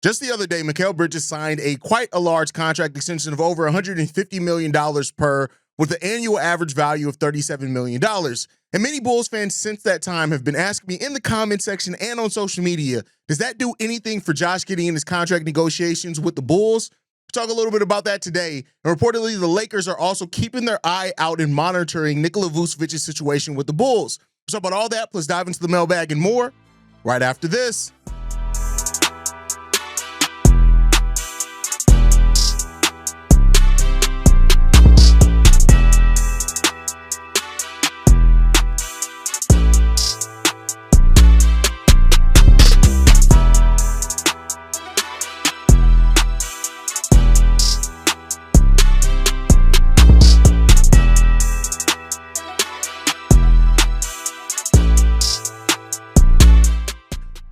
Just the other day, Mikal Bridges signed quite a large contract extension of over $150 million per, with an annual average value of $37 million. And many Bulls fans since that time have been asking me in the comment section and on social media, does that do anything for Josh Giddey in his contract negotiations with the Bulls? We'll talk a little bit about that today. And reportedly, the Lakers are also keeping their eye out and monitoring Nikola Vucevic's situation with the Bulls. We'll talk about all that, plus dive into the mailbag and more right after this.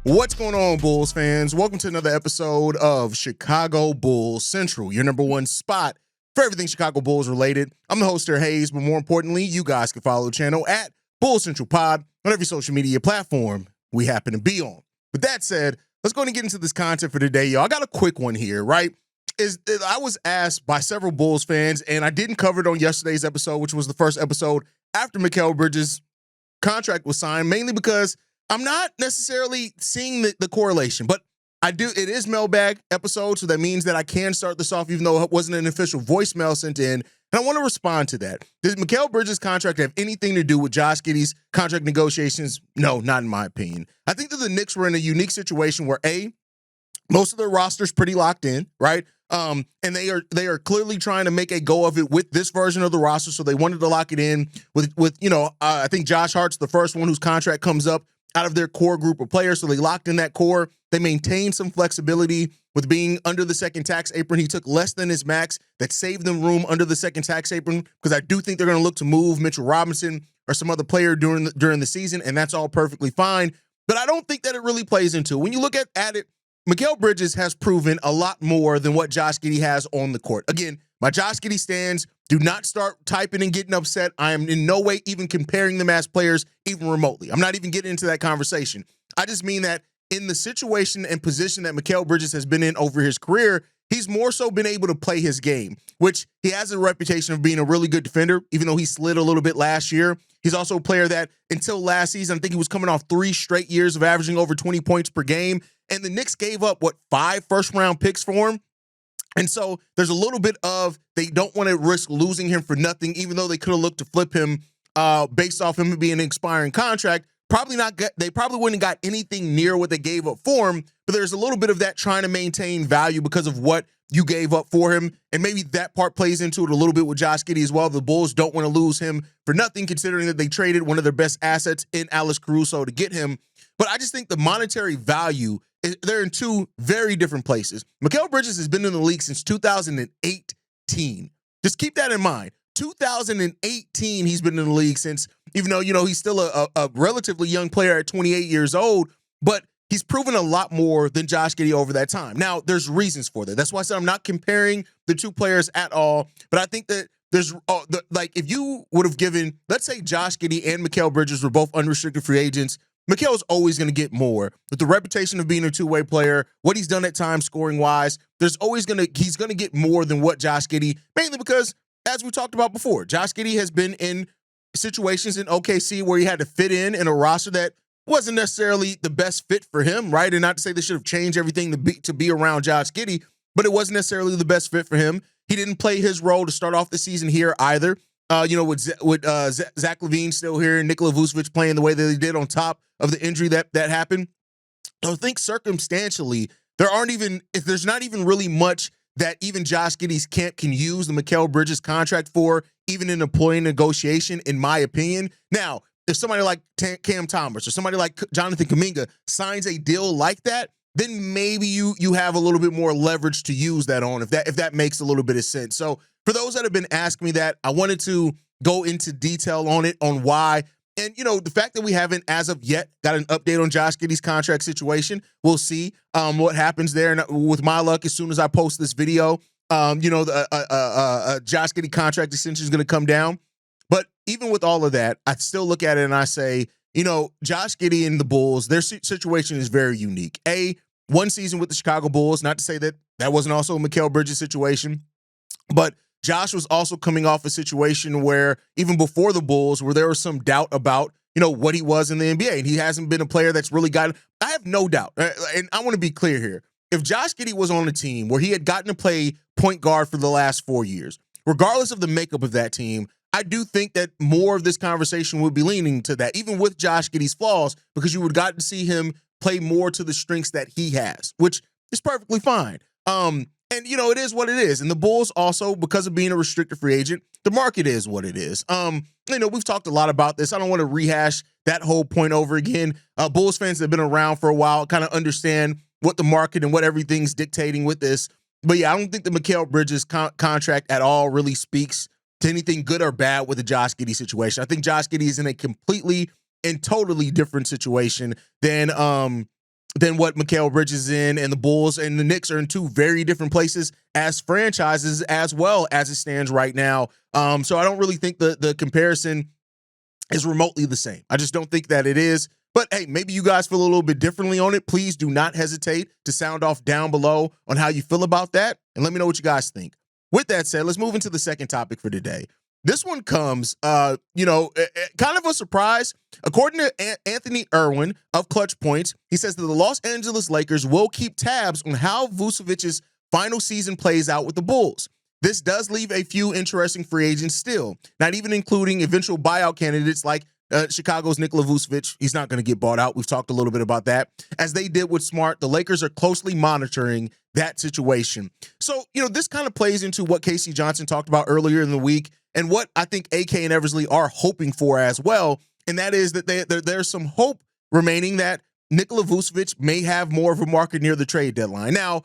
What's going on, Bulls fans? Welcome to another episode of Chicago Bulls Central, your number one spot for everything Chicago Bulls related. I'm the host here, Hayes, but more importantly, you guys can follow the channel at Bulls Central Pod on every social media platform we happen to be on. With that said, let's go and get into this content for today, y'all. I got a quick one here, right? I was asked by several Bulls fans, and I didn't cover it on yesterday's episode, which was the first episode after Mikal Bridges' contract was signed, mainly because I'm not necessarily seeing the correlation, but I do. It is mailbag episode, so that means that I can start this off, even though it wasn't an official voicemail sent in. And I want to respond to that. Does Mikal Bridges' contract have anything to do with Josh Giddey's contract negotiations? No, not in my opinion. I think that the Knicks were in a unique situation where most of their roster's pretty locked in, right? And they are clearly trying to make a go of it with this version of the roster, so they wanted to lock it in with I think Josh Hart's the first one whose contract comes up out of their core group of players, so they locked in that core. They maintained some flexibility with being under the second tax apron. He took less than his max. That saved them room under the second tax apron, because I do think they're going to look to move Mitchell Robinson or some other player during the season, and that's all perfectly fine. But I don't think that it really plays into it. When you look at it, Mikal Bridges has proven a lot more than what Josh Giddey has on the court. Again, my Josh Giddey stands, do not start typing and getting upset. I am in no way even comparing them as players, even remotely. I'm not even getting into that conversation. I just mean that in the situation and position that Mikal Bridges has been in over his career, he's more so been able to play his game, which he has a reputation of being a really good defender, even though he slid a little bit last year. He's also a player that until last season, I think he was coming off 3 straight years of averaging over 20 points per game. And the Knicks gave up, 5 first-round picks for him? And so there's a little bit of they don't want to risk losing him for nothing, even though they could have looked to flip him based off him being an expiring contract. They probably wouldn't have got anything near what they gave up for him, but there's a little bit of that trying to maintain value because of what you gave up for him. And maybe that part plays into it a little bit with Josh Giddey as well. The Bulls don't want to lose him for nothing, considering that they traded one of their best assets in Alex Caruso to get him. But I just think the monetary value, they're in two very different places. Mikal Bridges has been in the league since 2018. Just keep that in mind. 2018, he's been in the league since, even though, he's still a relatively young player at 28 years old, but he's proven a lot more than Josh Giddey over that time. Now, there's reasons for that. That's why I said I'm not comparing the two players at all, but I think that there's, if you would have given, let's say Josh Giddey and Mikal Bridges were both unrestricted free agents, Mikal's always going to get more. With the reputation of being a two-way player, what he's done at times scoring-wise, he's going to get more than what Josh Giddey, mainly because, as we talked about before, Josh Giddey has been in situations in OKC where he had to fit in a roster that wasn't necessarily the best fit for him, right? And not to say they should have changed everything to be around Josh Giddey, but it wasn't necessarily the best fit for him. He didn't play his role to start off the season here either. With Zach LaVine still here and Nikola Vucevic playing the way that they did on top of the injury that happened. I think circumstantially, there's not even really much that even Josh Giddey's camp can use the Mikal Bridges contract for, even in employee negotiation, in my opinion. Now, if somebody like Cam Thomas or somebody like Jonathan Kuminga signs a deal like that, then maybe you have a little bit more leverage to use that on, if that makes a little bit of sense. So for those that have been asking me that, I wanted to go into detail on it, on why. And, the fact that we haven't, as of yet, got an update on Josh Giddey's contract situation, we'll see what happens there. And with my luck, as soon as I post this video, Josh Giddey contract extension is going to come down. But even with all of that, I still look at it and I say, Josh Giddey and the Bulls, their situation is very unique. one season with the Chicago Bulls. Not to say that that wasn't also a Mikal Bridges situation, but Josh was also coming off a situation where even before the Bulls, where there was some doubt about, what he was in the NBA, and he hasn't been a player that's really gotten. I have no doubt, and I want to be clear here. If Josh Giddey was on a team where he had gotten to play point guard for the last 4 years, regardless of the makeup of that team, I do think that more of this conversation would be leaning to that, even with Josh Giddey's flaws, because you would got to see him play more to the strengths that he has, which is perfectly fine. And it is what it is. And the Bulls also, because of being a restricted free agent, the market is what it is. We've talked a lot about this. I don't want to rehash that whole point over again. Bulls fans that have been around for a while kind of understand what the market and what everything's dictating with this. But yeah, I don't think the Mikal Bridges contract at all really speaks to anything good or bad with the Josh Giddey situation. I think Josh Giddey is in a completely and totally different situation than what Mikal Bridges is in, and the Bulls and the Knicks are in two very different places as franchises as well as it stands right now. So I don't really think the comparison is remotely the same. I just don't think that it is. But hey, maybe you guys feel a little bit differently on it. Please do not hesitate to sound off down below on how you feel about that, and let me know what you guys think. With that said, let's move into the second topic for today. This one comes, kind of a surprise. According to Anthony Irwin of Clutch Points, he says that the Los Angeles Lakers will keep tabs on how Vucevic's final season plays out with the Bulls. This does leave a few interesting free agents still, not even including eventual buyout candidates like Chicago's Nikola Vucevic. He's not going to get bought out. We've talked a little bit about that. As they did with Smart, the Lakers are closely monitoring that situation. So, this kind of plays into what Casey Johnson talked about earlier in the week and what I think AK and Eversley are hoping for as well. And that is that there's some hope remaining that Nikola Vucevic may have more of a market near the trade deadline. Now,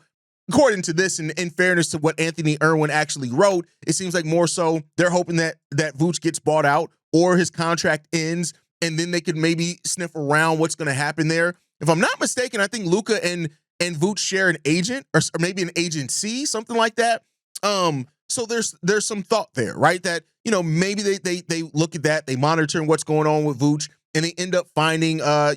according to this, and in fairness to what Anthony Irwin actually wrote, it seems like more so they're hoping that Vuce gets bought out or his contract ends, and then they could maybe sniff around what's going to happen there. If I'm not mistaken, I think Luka and Vuce share an agent or maybe an agency, something like that. So there's some thought there, right? That, maybe they look at that, they monitor what's going on with Vuce, and they end up finding, a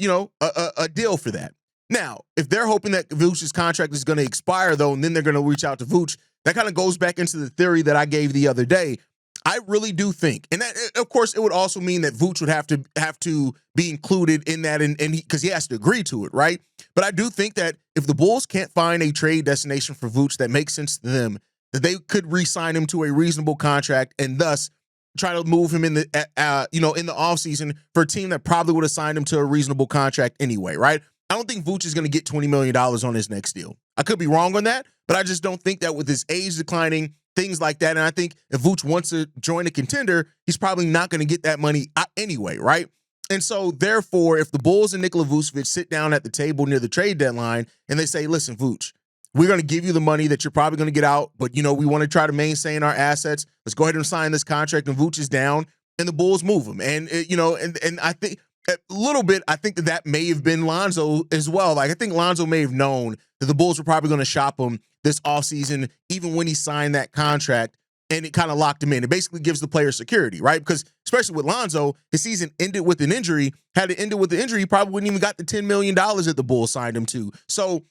deal for that. Now, if they're hoping that Vuce's contract is going to expire, though, and then they're going to reach out to Vuce, that kind of goes back into the theory that I gave the other day. I really do think, and that, of course, it would also mean that Vuce would have to be included in that, and because he has to agree to it, right? But I do think that if the Bulls can't find a trade destination for Vuce that makes sense to them, that they could re-sign him to a reasonable contract and thus try to move him in the offseason for a team that probably would have signed him to a reasonable contract anyway, right? I don't think Vuce is going to get $20 million on his next deal. I could be wrong on that, but I just don't think that with his age declining, things like that. And I think if Vuce wants to join a contender, he's probably not going to get that money anyway, right? And so, therefore, if the Bulls and Nikola Vucevic sit down at the table near the trade deadline and they say, listen, Vuce, we're going to give you the money that you're probably going to get out, but, we want to try to maintain our assets. Let's go ahead and sign this contract, and Vuce is down, and the Bulls move him. And, and I think a little bit, I think that may have been Lonzo as well. Like, I think Lonzo may have known that the Bulls were probably going to shop him this offseason, even when he signed that contract, and it kind of locked him in. It basically gives the player security, right? Because especially with Lonzo, his season ended with an injury. Had it ended with the injury, he probably wouldn't even got the $10 million that the Bulls signed him to. So,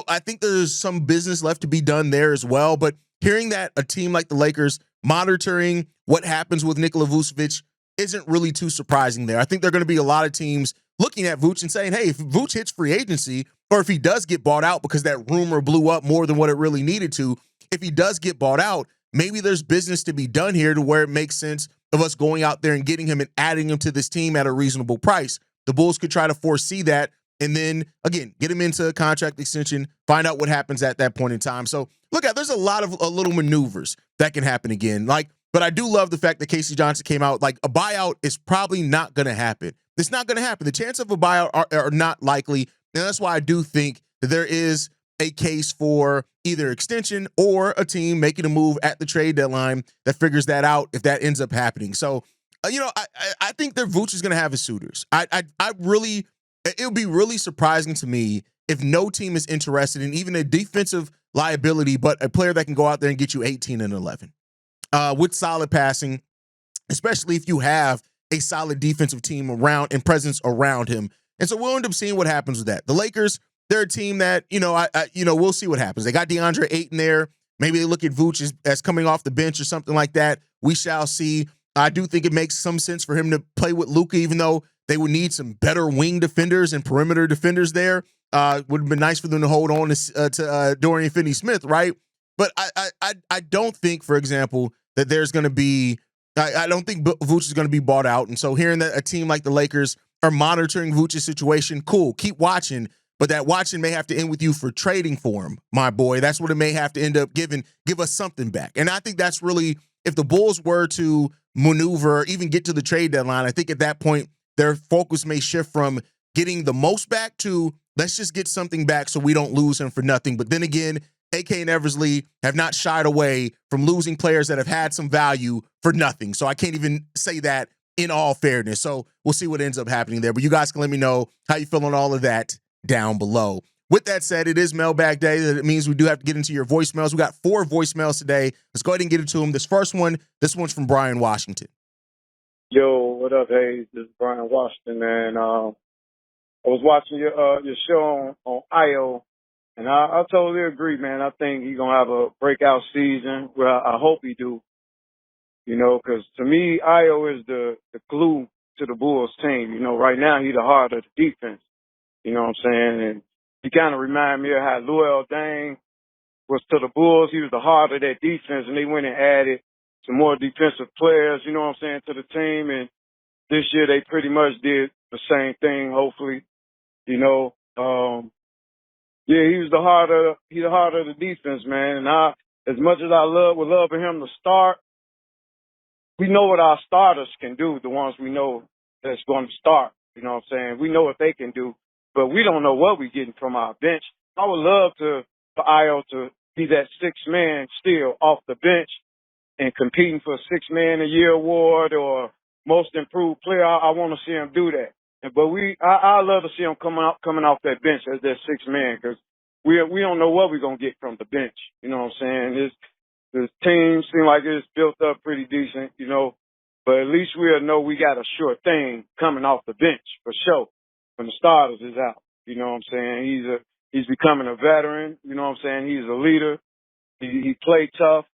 I think there's some business left to be done there as well. But hearing that a team like the Lakers monitoring what happens with Nikola Vucevic isn't really too surprising there. I think there are going to be a lot of teams looking at Vuce and saying, hey, if Vuce hits free agency, or if he does get bought out because that rumor blew up more than what it really needed to, if he does get bought out, maybe there's business to be done here to where it makes sense of us going out there and getting him and adding him to this team at a reasonable price. The Bulls could try to foresee that and then, again, get him into a contract extension, find out what happens at that point in time. So, look, there's a lot of little maneuvers that can happen again. But I do love the fact that Casey Johnson came out, like, a buyout is probably not going to happen. It's not going to happen. The chance of a buyout are not likely, and that's why I do think that there is a case for either extension or a team making a move at the trade deadline that figures that out if that ends up happening. So, I think that Vuce is going to have his suitors. It would be really surprising to me if no team is interested in even a defensive liability, but a player that can go out there and get you 18 and 11 with solid passing, especially if you have a solid defensive team around and presence around him. And so we'll end up seeing what happens with that. The Lakers, they're a team that, we'll see what happens. They got DeAndre Ayton there. Maybe they look at Vooch as coming off the bench or something like that. We shall see. I do think it makes some sense for him to play with Luka, even though they would need some better wing defenders and perimeter defenders there. Would have been nice for them to hold on to Dorian Finney-Smith, right? But I don't think, for example, that there's going to be. I don't think Vooch is going to be bought out, and so hearing that a team like the Lakers are monitoring Vooch's situation, cool. Keep watching, but that watching may have to end with you for trading for him, my boy. That's what it may have to end up giving. Give us something back, and I think that's really, if the Bulls were to maneuver, even get to the trade deadline, I think at that point their focus may shift from getting the most back to let's just get something back so we don't lose him for nothing. But then again, AK and Eversley have not shied away from losing players that have had some value for nothing. So I can't even say that in all fairness. So we'll see what ends up happening there. But you guys can let me know how you feel on all of that down below. With that said, it is Mailbag Day. That means we do have to get into your voicemails. We got 4 voicemails today. Let's go ahead and get into them. This one's from Brian Washington. Yo, what up, Hayes? This is Brian Washington, man. I was watching your show on Ayo, and I totally agree, man. I think he's gonna have a breakout season. Well, I hope he do. Because to me, Ayo is the glue to the Bulls team. Right now he's the heart of the defense. You know what I'm saying? And he kind of remind me of how Luol Deng was to the Bulls. He was the heart of that defense, and they went and added some more defensive players, you know what I'm saying, to the team. And this year they pretty much did the same thing, hopefully. Yeah, he's the heart of the defense, man. And as much as I would love for him to start, we know what our starters can do, the ones we know that's going to start. You know what I'm saying? We know what they can do, but we don't know what we're getting from our bench. I would love for Ayo to be that 6th man still off the bench and competing for a 6th man a year award or most improved player. I want to see him do that. But I love to see him coming off that bench as that 6th man, because we don't know what we're going to get from the bench. You know what I'm saying? This team seems like it's built up pretty decent, but at least we'll know we got a sure thing coming off the bench for sure when the starters is out. You know what I'm saying? He's becoming a veteran. You know what I'm saying? He's a leader. He played tough.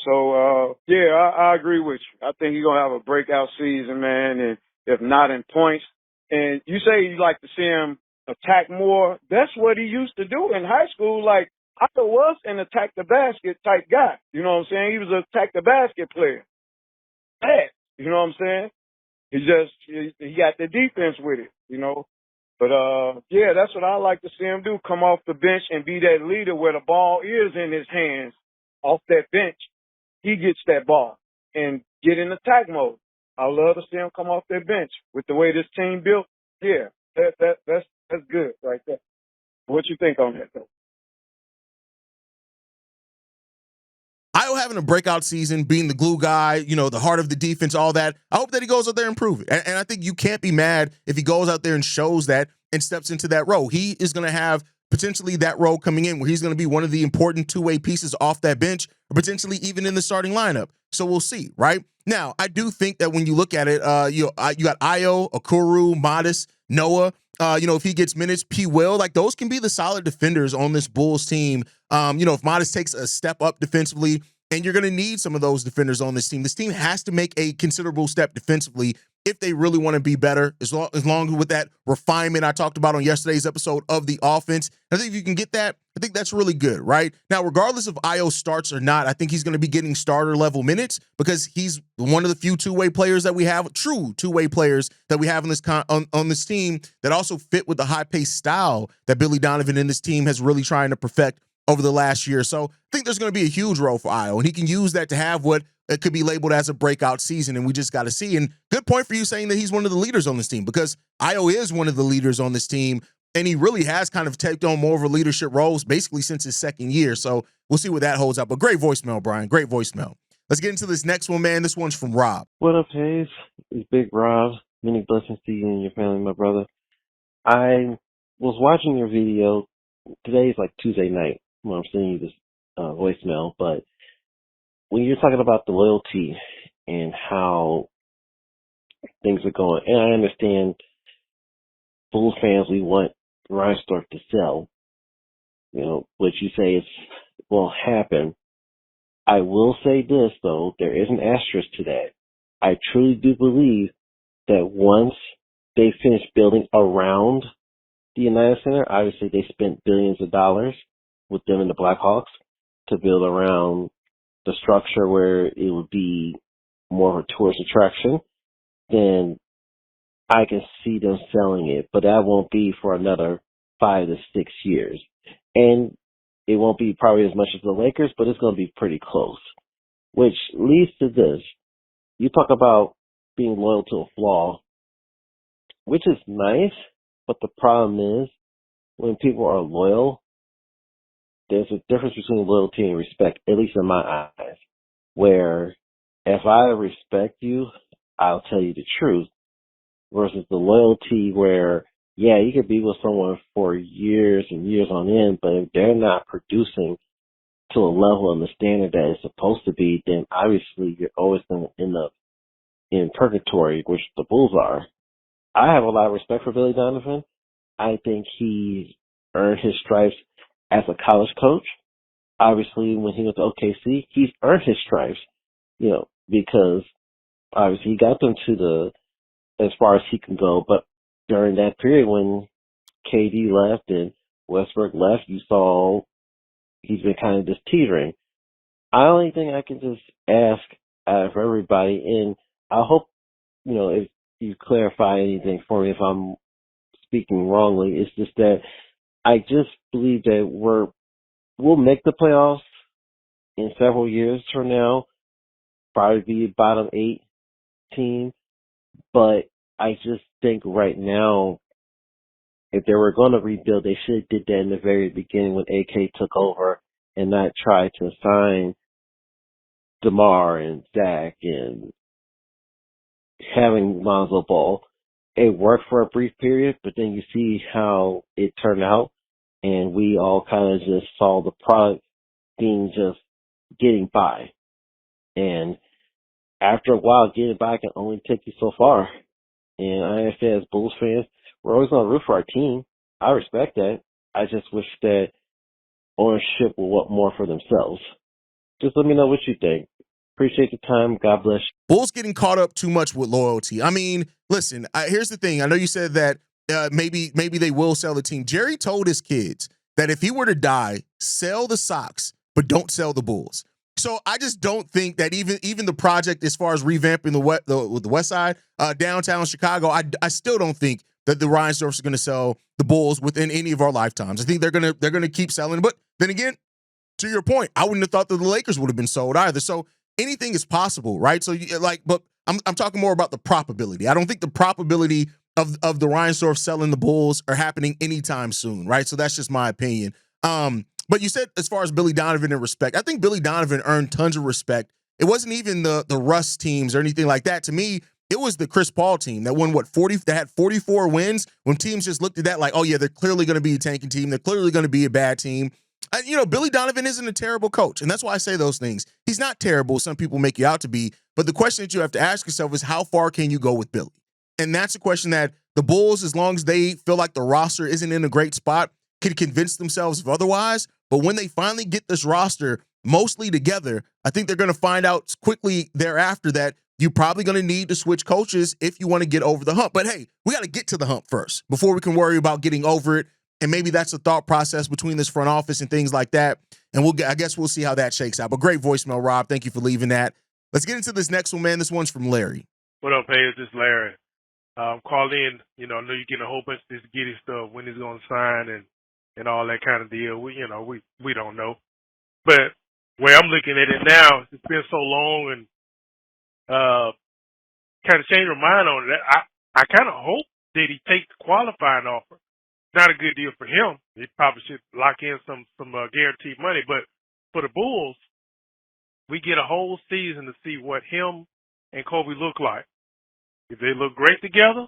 So yeah, I agree with you. I think he's gonna have a breakout season, man, and if not in points. And you say you like to see him attack more. That's what he used to do in high school. Like, I was an attack the basket type guy. You know what I'm saying? He was an attack the basket player. Bad. You know what I'm saying? He got the defense with it, But yeah, that's what I like to see him do. Come off the bench and be that leader where the ball is in his hands. Off that bench, he gets that ball and get in attack mode. I love to see him come off that bench with the way this team built. Yeah, that's good right there. What you think on that though? Ayo having a breakout season, being the glue guy, the heart of the defense, all that. I hope that he goes out there and prove it. And I think you can't be mad if he goes out there and shows that and steps into that role. He is going to have potentially that role coming in where he's going to be one of the important two-way pieces off that bench, or potentially even in the starting lineup. So we'll see, right? Now, I do think that when you look at it, you got Ayo, Okoro, Modest, Noah. If he gets minutes, P. Will, like those can be the solid defenders on this Bulls team. If Modest takes a step up defensively, and you're going to need some of those defenders on this team has to make a considerable step defensively if they really want to be better, as long with that refinement I talked about on yesterday's episode of the offense. I think if you can get that, I think that's really good, right? Now, regardless of Ayo starts or not, I think he's going to be getting starter level minutes because he's one of the few two-way players that we have, true two-way players that we have on this team that also fit with the high-paced style that Billy Donovan and this team has really trying to perfect over the last year. So I think there's going to be a huge role for Ayo, and he can use that to have what it could be labeled as a breakout season, and we just got to see. And good point for you saying that he's one of the leaders on this team, because Ayo is one of the leaders on this team, and he really has kind of taken on more of a leadership roles basically since his second year. So we'll see what that holds up. But great voicemail, Brian. Great voicemail. Let's get into this next one, man. This one's from Rob. What up, Hayes? It's Big Rob. Many blessings to you and your family, my brother. I was watching your video. Today is like Tuesday night when I'm sending you this voicemail, but when you're talking about the loyalty and how things are going, and I understand Bulls fans, we want Reinsdorf to sell, which you say will happen. I will say this, though, there is an asterisk to that. I truly do believe that once they finish building around the United Center, obviously they spent billions of dollars with them and the Blackhawks to build around the structure where it would be more of a tourist attraction, then I can see them selling it, but that won't be for another 5 to 6 years. And it won't be probably as much as the Lakers, but it's going to be pretty close. Which leads to this. You talk about being loyal to a flaw, which is nice, but the problem is when people are loyal, there's a difference between loyalty and respect, at least in my eyes, where if I respect you, I'll tell you the truth, versus the loyalty where, yeah, you could be with someone for years and years on end, but if they're not producing to a level and the standard that it's supposed to be, then obviously you're always going to end up in purgatory, which the Bulls are. I have a lot of respect for Billy Donovan. I think he's earned his stripes as a college coach. Obviously, when he was at OKC, he's earned his stripes, because obviously he got them to as far as he can go. But during that period when KD left and Westbrook left, you saw he's been kind of just teetering. I only thing I can just ask for everybody, and I hope, if you clarify anything for me if I'm speaking wrongly, it's just that I just believe that we'll make the playoffs in several years from now, probably be bottom 8 team, but I just think right now, if they were going to rebuild, they should have did that in the very beginning when AK took over and not try to sign DeMar and Zach and having Lonzo Ball. It worked for a brief period, but then you see how it turned out, and we all kind of just saw the product being just getting by. And after a while, getting by can only take you so far. And I understand as Bulls fans, we're always going to root for our team. I respect that. I just wish that ownership will want more for themselves. Just let me know what you think. Appreciate the time. God bless you. Bulls getting caught up too much with loyalty. I mean, listen, here's the thing. I know you said that maybe they will sell the team. Jerry told his kids that if he were to die, sell the Sox, but don't sell the Bulls. So I just don't think that even the project as far as revamping the West Side, downtown Chicago, I still don't think that the Reinsdorfs are going to sell the Bulls within any of our lifetimes. I think they're gonna keep selling. But then again, to your point, I wouldn't have thought that the Lakers would have been sold either. So anything is possible, right? So but I'm talking more about the probability. I don't think the probability of the Reinsdorf selling the Bulls are happening anytime soon, right? So that's just my opinion. But you said as far as Billy Donovan and respect, I think Billy Donovan earned tons of respect. It wasn't even the Russ teams or anything like that. To me, it was the Chris Paul team that won 40 that had 44 wins when teams just looked at that like, oh yeah, they're clearly going to be a tanking team. They're clearly going to be a bad team. Billy Donovan isn't a terrible coach, and that's why I say those things. He's not terrible. Some people make you out to be, but the question that you have to ask yourself is how far can you go with Billy? And that's a question that the Bulls, as long as they feel like the roster isn't in a great spot, can convince themselves of otherwise. But when they finally get this roster mostly together, I think they're going to find out quickly thereafter that you're probably going to need to switch coaches if you want to get over the hump. But hey, we got to get to the hump first before we can worry about getting over it. And maybe that's a thought process between this front office and things like that. And I guess we'll see how that shakes out. But great voicemail, Rob. Thank you for leaving that. Let's get into this next one, man. This one's from Larry. What up, Hayes? This is Larry. Call in. I know you're getting a whole bunch of this Giddey stuff, when he's going to sign and all that kind of deal. We don't know. But where I'm looking at it now, it's been so long and kind of changed my mind on it. I kind of hope that he takes the qualifying offer. Not a good deal for him. He probably should lock in some guaranteed money. But for the Bulls, we get a whole season to see what him and Kobe look like. If they look great together,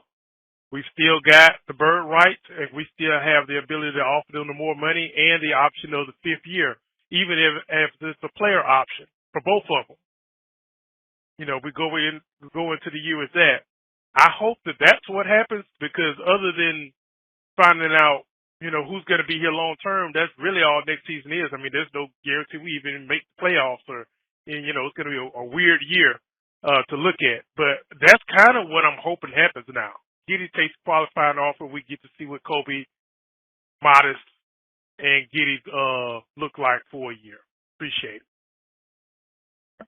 we still got the bird rights, and we still have the ability to offer them the more money and the option of the 5th year, even if it's a player option for both of them. We go into the year with that. I hope that that's what happens, because other than finding out who's going to be here long term. That's really all next season is. I mean, there's no guarantee we even make the playoffs, and it's going to be a weird year to look at. But that's kind of what I'm hoping happens now. Giddey takes qualifying offer. We get to see what Kobe, Modest, and Giddey look like for a year. Appreciate it.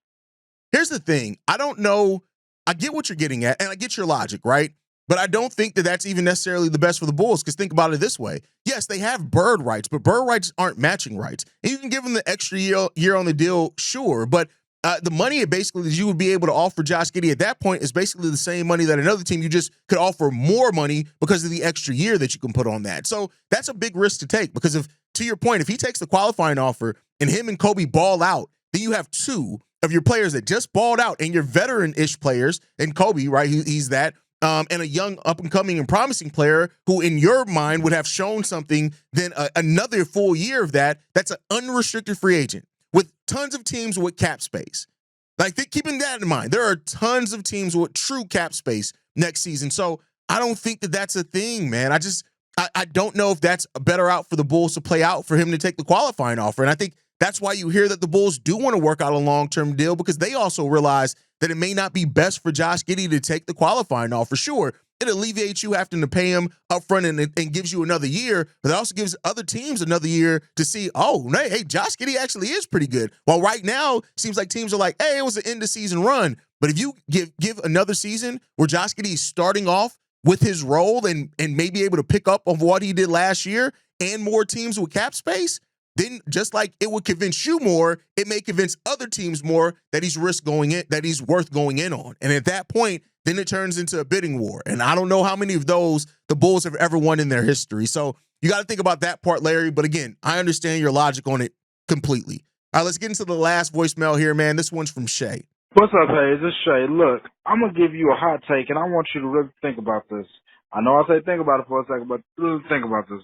Here's the thing. I don't know. I get what you're getting at, and I get your logic, right? But I don't think that that's even necessarily the best for the Bulls, because think about it this way. Yes, they have bird rights, but bird rights aren't matching rights. And you can give them the extra year on the deal, sure, but the money basically that you would be able to offer Josh Giddey at that point is basically the same money that another team, you just could offer more money because of the extra year that you can put on that. So that's a big risk to take, because to your point, if he takes the qualifying offer and him and Kobe ball out, then you have two of your players that just balled out and your veteran-ish players, and Kobe, right, he's that, and a young up-and-coming and promising player who, in your mind, would have shown something, then another full year of that. That's an unrestricted free agent with tons of teams with cap space. Like, keeping that in mind, there are tons of teams with true cap space next season. So I don't think that that's a thing, man. I don't know if that's better out for the Bulls to play out for him to take the qualifying offer. And I think that's why you hear that the Bulls do want to work out a long-term deal, because they also realize that it may not be best for Josh Giddey to take the qualifying offer. Sure, it alleviates you having to pay him up front and gives you another year, but it also gives other teams another year to see, oh, hey, Josh Giddey actually is pretty good. While right now, it seems like teams are like, hey, it was an end-of-season run. But if you give another season where Josh Giddey is starting off with his role and may be able to pick up on what he did last year and more teams with cap space, then just like it would convince you more, it may convince other teams more that he's worth going in on. And at that point, then it turns into a bidding war. And I don't know how many of those the Bulls have ever won in their history. So you got to think about that part, Larry. But again, I understand your logic on it completely. All right, let's get into the last voicemail here, man. This one's from Shay. What's up, Hayes? It's Shay. Look, I'm going to give you a hot take, and I want you to really think about this. I know I say think about it for a second, but really think about this.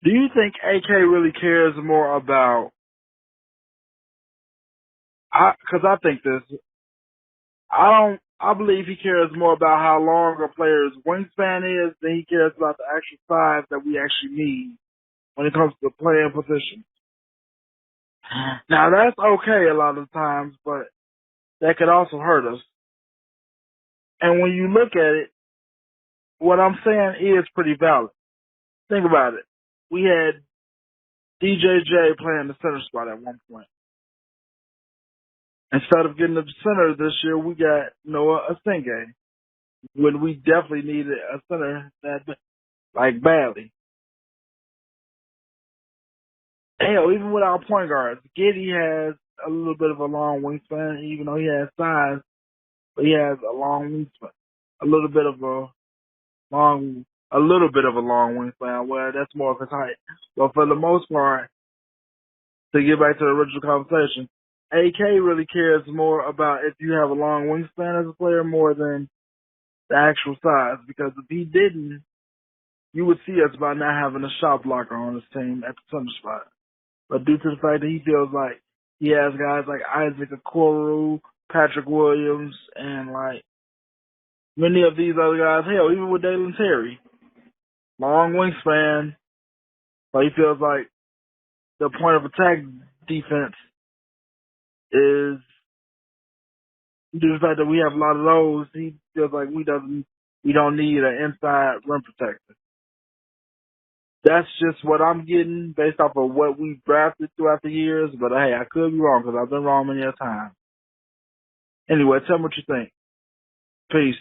Do you think AK really cares more about, because I think this, I believe he cares more about how long a player's wingspan is than he cares about the actual size that we actually need when it comes to playing position. Now, that's okay a lot of times, but that could also hurt us. And when you look at it, what I'm saying is pretty valid. Think about it. We had DJJ playing the center spot at one point. Instead of getting the center this year, we got Noah Asenge, when we definitely needed a center that, like, badly. Hell, even with our point guards, Giddey has a little bit of a long wingspan, even though he has size, but he has a long wingspan. A little bit of a long wingspan. Well, that's more of his height. But for the most part, to get back to the original conversation, AK really cares more about if you have a long wingspan as a player more than the actual size. Because if he didn't, you would see us by not having a shot blocker on his team at the center spot. But due to the fact that he feels like he has guys like Isaac Okoro, Patrick Williams, and like many of these other guys, hell, even with Dalen Terry, long wingspan, but he feels like the point of attack defense is, due to the fact that we have a lot of those, he feels like we don't need an inside rim protector. That's just what I'm getting based off of what we've drafted throughout the years. But hey, I could be wrong because I've been wrong many a time. Anyway, tell me what you think. Peace.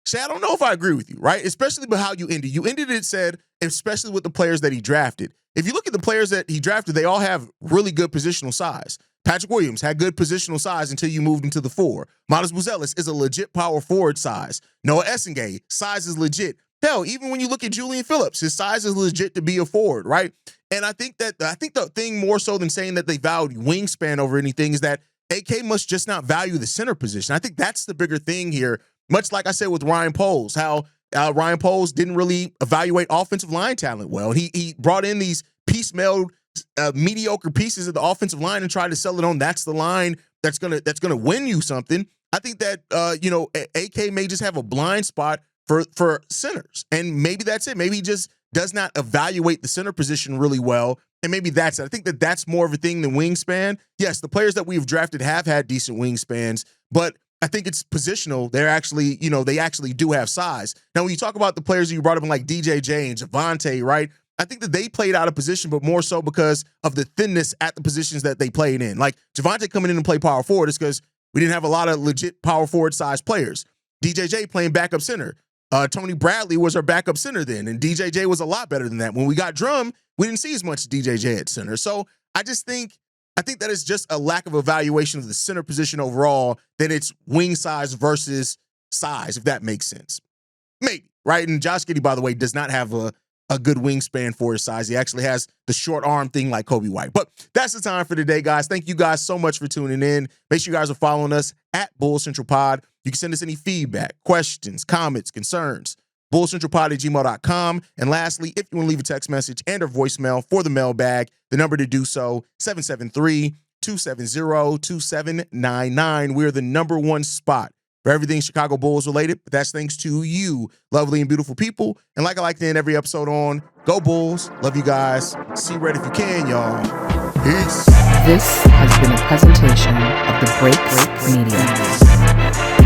Shay, I don't know if I agree with you, right? Especially with how you ended. You ended it, said, especially with the players that he drafted. If you look at the players that he drafted, they all have really good positional size. Patrick Williams had good positional size until you moved into the 4. Modest Buzelis is a legit power forward size. Noah Essenga, size is legit. Hell, even when you look at Julian Phillips, his size is legit to be a forward, right? And I think the thing more so than saying that they value wingspan over anything is that AK must just not value the center position. I think that's the bigger thing here. Much like I said with Ryan Poles, how Ryan Poles didn't really evaluate offensive line talent well. He brought in these piecemeal, mediocre pieces of the offensive line and tried to sell it on that's the line that's gonna win you something. I think that AK may just have a blind spot for centers. And maybe that's it. Maybe he just does not evaluate the center position really well. And maybe that's it. I think that that's more of a thing than wingspan. Yes, the players that we've drafted have had decent wingspans, but I think it's positional. They're actually, they actually do have size. Now, when you talk about the players that you brought up in like DJJ and Javonte, right? I think that they played out of position, but more so because of the thinness at the positions that they played in. Like Javonte coming in and play power forward is because we didn't have a lot of legit power forward size players. DJJ playing backup center. Tony Bradley was our backup center then, and DJJ was a lot better than that. When we got Drum, we didn't see as much DJJ at center. So I think that is just a lack of evaluation of the center position overall, than it's wing size versus size, if that makes sense. Maybe, right? And Josh Giddey, by the way, does not have a good wingspan for his size. He actually has the short arm thing like Kobe White. But that's the time for today, guys. Thank you guys so much for tuning in. Make sure you guys are following us at Bull Central Pod. You can send us any feedback, questions, comments, concerns, bullcentralpod@gmail.com. And lastly, if you want to leave a text message and or voicemail for the mailbag, the number to do so, 773-270-2799. We're the number one spot for everything Chicago Bulls related, but that's thanks to you, lovely and beautiful people. And like I like to end every episode on, go Bulls. Love you guys. See red if you can, y'all. Peace. This has been a presentation of the Break Media.